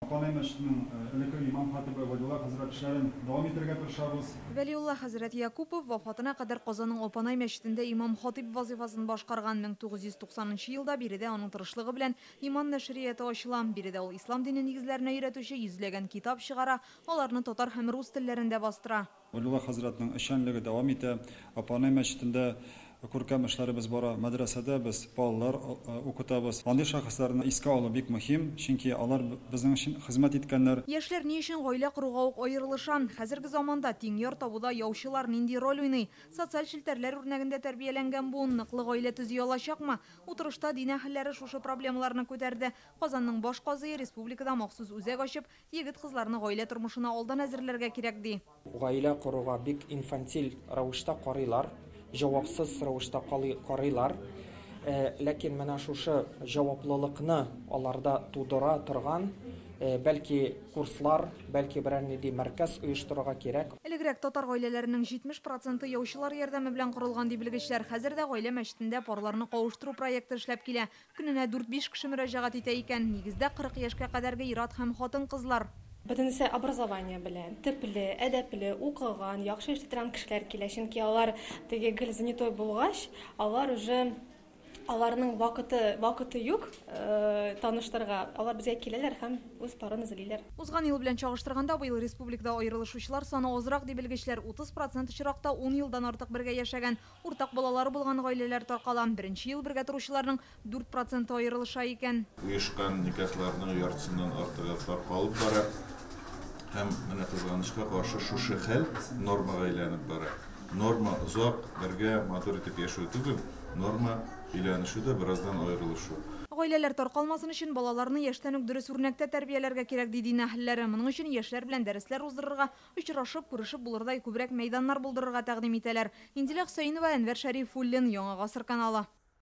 Апанай мәчетенең элекке имам хатибы Вәлиулла хәзрәт эшләрен дәвам итәргә тырышабыз. Вәлиулла хәзрәт Якупов вафатына кадәр Казанның Апанай мәчетендә имам хатиб вазифасын башкарган. 1990 елда биредә аның тырышлыгы белән иман нәшрияты ачыла. Биредә ул ислам дине нигезләренә өйрәтүче йөзләгән китап чыгара, аларны татар һәм рус телләрендә бастыра. Вәлиулла хәзрәтнең эшчәнлеге дәвам итә. Апанай мәчетендә күркәм эшләребез бара. Мәдрәсәдә без балалар укытабыз. Андый шәхесләрне искә алу бик мөһим, чөнки алар безнең өчен хезмәт иткәннәр. Яшьләр ни өчен гаилә коруга ук аерылыша? Хәзерге заманда тиң яр табуда яучылар нинди роль уйный? Социаль челтәрләр үрнәгендә тәрбияләнгән бу ныклы гаилә төзи алачакмы? Утырышта дин әһелләре шушы проблемаларны күтәрде. Казанның баш казые республикада махсус үзәк ачып, егет-кызларны гаилә тормышына алдан әзерләргә кирәк ди. Гаилә коруга бик инфантиль рәвештә карыйлар. Җавапсыз рәвештә карыйлар. Ләкин менә шушы җаваплылыкны аларда тудыра торган бәлки курслар, бәлки берәр нинди мәркәз оештырырга кирәк. Элегрәк татар гаиләләренең 70% яучылар ярдәме белән корылган ди белгечләр. Хәзердә гаилә мәчетендә парларны кавыштыру проекты эшләп килә. Көненә 4-5 кеше мөрәҗәгать итә икән. Нигездә 40 яшькә кадәрге ир-ат һәм хатын-кызлар. Бөтенесе образование белән, төпле, әдәпле, укыган, яхшы эшләп торган кешеләр килә. Чөнки алар теге гел занятой булгач, алар уже аларның вакыты юк таныштырга. Алар безгә киләләр һәм үз парын эзлиләр. Узган ел белән чагыштырганда быел республикада аерылышучылар саны азрак ди белгечләр. 30% очракта 10 елдан артык бергә яшәгән, уртак балалары булган гаиләләр таркала. Беренче ел бергә торучыларның 4% аерылыша икән. Уешкан никахларның яртысыннан артыгы таркалып бара. Һәм менә кызганычка каршы шушы хәл нормага әйләнеп бара. Норма озак бергә матур итеп яшәү түгел, норма өйләнешү дә бераздан аерылышу. Гаиләләр таркалмасын өчен балаларны яшьтән үк дөрес үрнәктә тәрбияләргә кирәк ди дин әһелләре. Моның өчен яшьләр белән дәресләр уздырырга, очрашып, күрешеп булырдай күбрәк мәйданнар булдырырга тәкъдим итәләр. Инзилә Хөсәенова, Әнвәр Шәрифуллин, Яңа гасыр каналы.